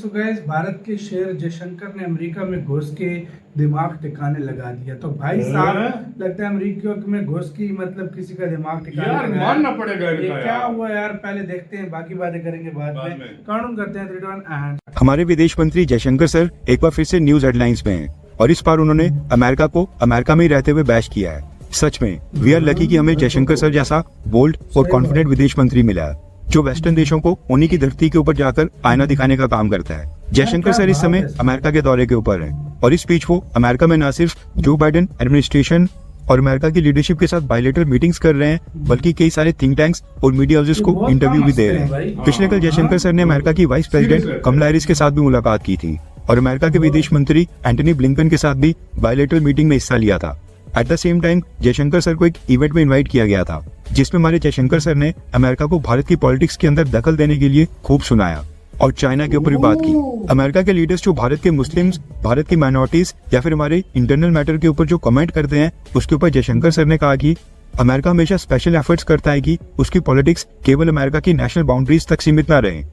So guys, Bharat के शेर जयशंकर ने अमेरिका में घुस के दिमाग ठिकाने लगा दिया। तो भाई साहब, लगता है अमेरिका में घुस की मतलब किसी का दिमाग ठिकाने यार लगाया। मानना पड़ेगा ये इनका क्या यार। हुआ यार, पहले देखते हैं, बाकी बातें करेंगे बाद में। कानून करते हैं 3, 2, 1 एंड हमारे विदेश मंत्री जयशंकर सर एक बार फिर से न्यूज हेडलाइंस में हैं और इस बार उन्होंने अमेरिका को अमेरिका में ही रहते हुए बैश किया है। सच में वी आर लकी कि हमें जयशंकर सर जैसा बोल्ड और कॉन्फिडेंट विदेश मंत्री मिला है जो वेस्टर्न देशों को उन्हीं की धरती के ऊपर जाकर आईना दिखाने का काम करता है। जयशंकर सर इस समय अमेरिका के दौरे के ऊपर हैं और इस बीच वो अमेरिका में न सिर्फ जो बाइडेन एडमिनिस्ट्रेशन और अमेरिका की लीडरशिप के साथ बायलैटरल मीटिंग्स कर रहे हैं, बल्कि कई सारे थिंक टैंक्स और मीडिया हाउसेस को इंटरव्यू भी दे रहे हैं। पिछले कल जयशंकर सर ने अमेरिका की वाइस प्रेसिडेंट कमला हैरिस के साथ भी मुलाकात की थी और अमेरिका के विदेश मंत्री एंटनी ब्लिंकन के साथ भी बायलैटरल मीटिंग में हिस्सा लिया था। At the same time Jaishankar sir को एक इवेंट में इनवाइट किया गया था जिसमें हमारे जयशंकर सर ने अमेरिका को भारत की पॉलिटिक्स के अंदर दखल देने के लिए खूब सुनाया और चाइना के ऊपर भी बात की। अमेरिका के लीडर्स जो भारत के मुस्लिम्स, भारत की माइनॉरिटीज या फिर हमारे इंटरनल मैटर के ऊपर जो कमेंट करते हैं, उसके ऊपर जयशंकर सर ने कहा कि अमेरिका हमेशा स्पेशल एफर्ट्स करता है कि उसकी पॉलिटिक्स केवल अमेरिका की नेशनल बाउंड्रीज तक सीमित न रहे।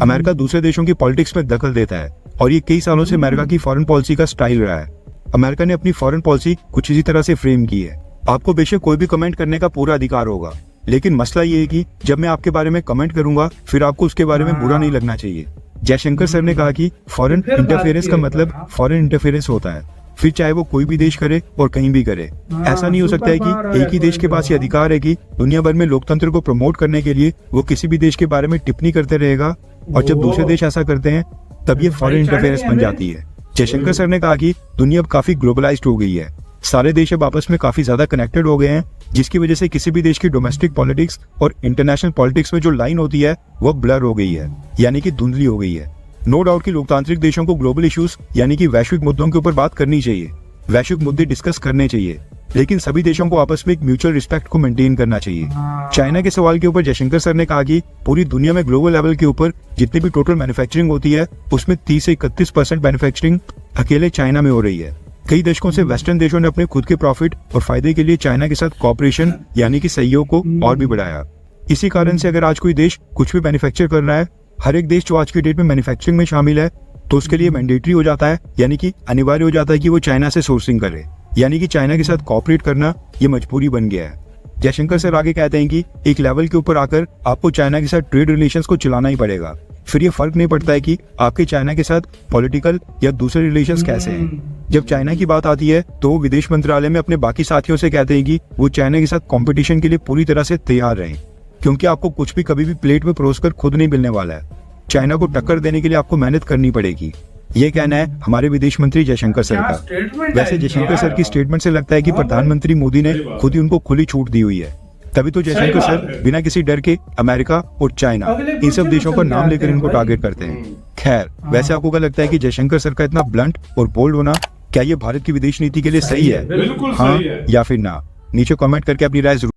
अमेरिका दूसरे देशों की पॉलिटिक्स में दखल देता है और ये कई सालों से अमेरिका की फॉरेन पॉलिसी का स्टाइल रहा है। अमेरिका ने अपनी फॉरेन पॉलिसी कुछ इसी तरह से फ्रेम की है। आपको बेशक कोई भी कमेंट करने का पूरा अधिकार होगा, लेकिन मसला ये है कि जब मैं आपके बारे में कमेंट करूंगा फिर आपको उसके बारे में बुरा नहीं लगना चाहिए। जयशंकर सर ने कहा कि फॉरेन इंटरफेरेंस का मतलब फॉरेन इंटरफेरेंस होता है, फिर चाहे वो कोई भी देश करे और कहीं भी करे। ऐसा नहीं हो सकता है कि एक ही देश के पास ये अधिकार है कि दुनिया भर में लोकतंत्र को प्रमोट करने के लिए वो किसी भी देश के बारे में टिप्पणी करते रहेगा और जब दूसरे देश ऐसा करते हैं तब ये फॉरेन इंटरफेरेंस बन जाती है। जयशंकर सर ने कहा कि दुनिया अब काफी ग्लोबलाइज्ड हो गई है, सारे देश अब आपस में काफी ज्यादा कनेक्टेड हो गए हैं, जिसकी वजह से किसी भी देश की डोमेस्टिक पॉलिटिक्स और इंटरनेशनल पॉलिटिक्स में जो लाइन होती है वो ब्लर हो गई है, यानी कि धुंधली हो गई है। नो डाउट कि लोकतांत्रिक देशों को ग्लोबल इश्यूज यानी कि वैश्विक मुद्दों के ऊपर बात करनी चाहिए, वैश्विक मुद्दे डिस्कस करने चाहिए, लेकिन सभी देशों को आपस में एक म्यूचुअल रिस्पेक्ट को मेंटेन करना चाहिए। चाइना के सवाल के ऊपर जयशंकर सर ने कहा कि पूरी दुनिया में ग्लोबल लेवल के ऊपर जितनी भी टोटल मैन्युफैक्चरिंग होती है उसमें 30 से 31% मैन्युफैक्चरिंग अकेले चाइना में हो रही है। कई दशकों से वेस्टर्न देशों ने अपने खुद के प्रॉफिट और फायदे के लिए चाइना के साथ कॉपरेशन यानी कि सहयोग को और भी बढ़ाया। इसी कारण से अगर आज कोई देश कुछ भी मैन्युफैक्चर कर रहा है, हर एक देश जो आज की डेट में मैन्युफैक्चरिंग में शामिल है, तो उसके लिए मैंडेटरी हो जाता है, यानी कि अनिवार्य हो जाता है कि वो चाइना से सोर्सिंग करे, यानी कि चाइना के साथ कॉपरेट करना ये मजबूरी बन गया है। जयशंकर सर आगे कहते हैं कि एक लेवल के ऊपर आकर आपको चाइना के साथ ट्रेड रिलेशंस को चलाना ही पड़ेगा, फिर ये फर्क नहीं पड़ता है कि आपके चाइना के साथ पॉलिटिकल या दूसरे रिलेशंस कैसे हैं। जब चाइना की बात आती है तो वो विदेश मंत्रालय में अपने बाकी साथियों से कहते हैं कि वो चाइना के साथ कंपटीशन के लिए पूरी तरह से तैयार रहें, क्योंकि आपको कुछ भी कभी भी प्लेट में परोसकर खुद नहीं मिलने वाला है। चाइना को टक्कर देने के लिए आपको मेहनत करनी पड़ेगी, ये कहना है हमारे विदेश मंत्री जयशंकर सर का। वैसे जयशंकर सर की स्टेटमेंट से लगता है कि प्रधानमंत्री मोदी ने खुद ही उनको खुली छूट दी हुई है, तभी तो जयशंकर सर बिना किसी डर के अमेरिका और चाइना इन सब देशों का नाम लेकर इनको टारगेट करते हैं। खैर, वैसे आपको क्या लगता है कि जयशंकर सर का इतना ब्लंट और बोल्ड होना क्या ये भारत की विदेश नीति के लिए सही है? हाँ या फिर ना? नीचे कमेंट करके अपनी राय जरूर।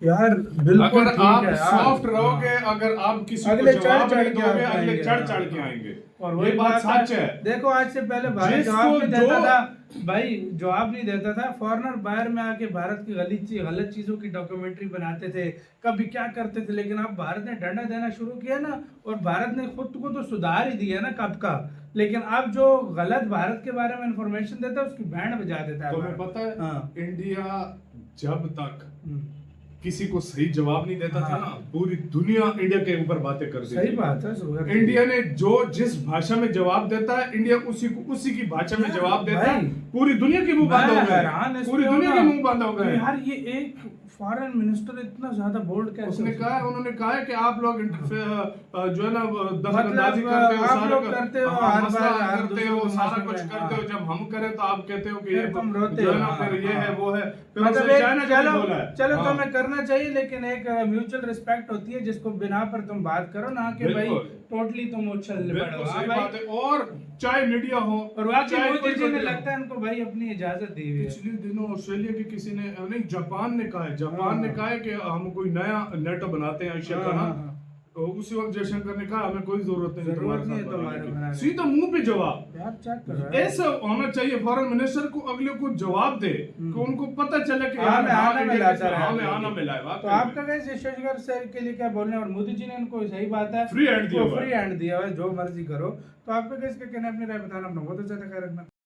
यार बिल्कुल अगर आप सॉफ्ट रहोगे, अगर आप किसी को जवाब नहीं दोगे, अगले चढ़ चढ़ के आएंगे और वही बात सच है। देखो, आज से पहले भारत जवाब नहीं देता था, भाई जवाब नहीं देता था। फॉरेनर बाहर में आके भारत की गलत चीजों की डॉक्यूमेंट्री बनाते थे, कभी क्या करते थे, लेकिन अब भारत ने डंडा देना शुरू किया ना, और भारत ने खुद को तो सुधार ही दिया ना कब का, लेकिन अब जो गलत भारत के बारे में इंफॉर्मेशन देता है उसकी बैंड बजा देता है। तुम्हें पता है इंडिया जब तक किसी को सही जवाब नहीं देता था ना, पूरी दुनिया इंडिया के ऊपर बातें करती थी। सही बात है। इंडिया ने जिस भाषा में जवाब देता है, इंडिया उसी की भाषा में जवाब देता है। पूरी दुनिया के मुंह बंद हो गए, पूरी दुनिया के मुंह बंद हो गए। यार ये एक फॉरेन मिनिस्टर इतना ज्यादा बोल्ड कैसे? उन्होंने कहा है कि आप लोग जो है ना दखलंदाजी मतलब करते हो, आप लोग करते हो, करते हो, सारा कुछ करते हो, जब हम करें तो आप कहते हो कि ये तुम रोते जो है हो, ना फिर ये है वो है। मतलब चलो हाँ। तुम्हें करना चाहिए, लेकिन एक म्यूचुअल रिस्पेक्ट होती है जिसको बिना पर तुम बात करो ना कि भाई टोटली तुम उछल पड़ो। सही बात है। और चाहे मीडिया हो, और वाकई मोदी जी ने लगता है उनको भाई अपनी इजाजत दी हुई है। पिछले दिनों ऑस्ट्रेलिया के किसी ने नहीं, जापान ने कहा है कि हम कोई नया नेटो बनाते हैं एशिया का ना, तो उसी वक्त जयशंकर ने कहा हमें कोई जरूरत नहीं जरूरत नहीं है तुम्हारे तुम्हारे साथ बनाने की। सीधा मुंह पे जवाब। यार चेक कर रहा है ऐसा होना चाहिए फॉरेन मिनिस्टर को, अगले को जवाब दे कि उनको पता चले कि हाँ, मैं आना में लाता रहा हमें आना मिला है। तो आपका कैसे जयशंकर सर के लिए क्या बोलने, और मोदी जी ने उनको सही बात है फ्री हैंड दिया हुआ है। फ्री हैंड दिया हुआ है, जो मर्जी करो। तो आपका कैसे कहना है, अपनी राय बताना, अपना बहुत अच्छा ख्याल रखना।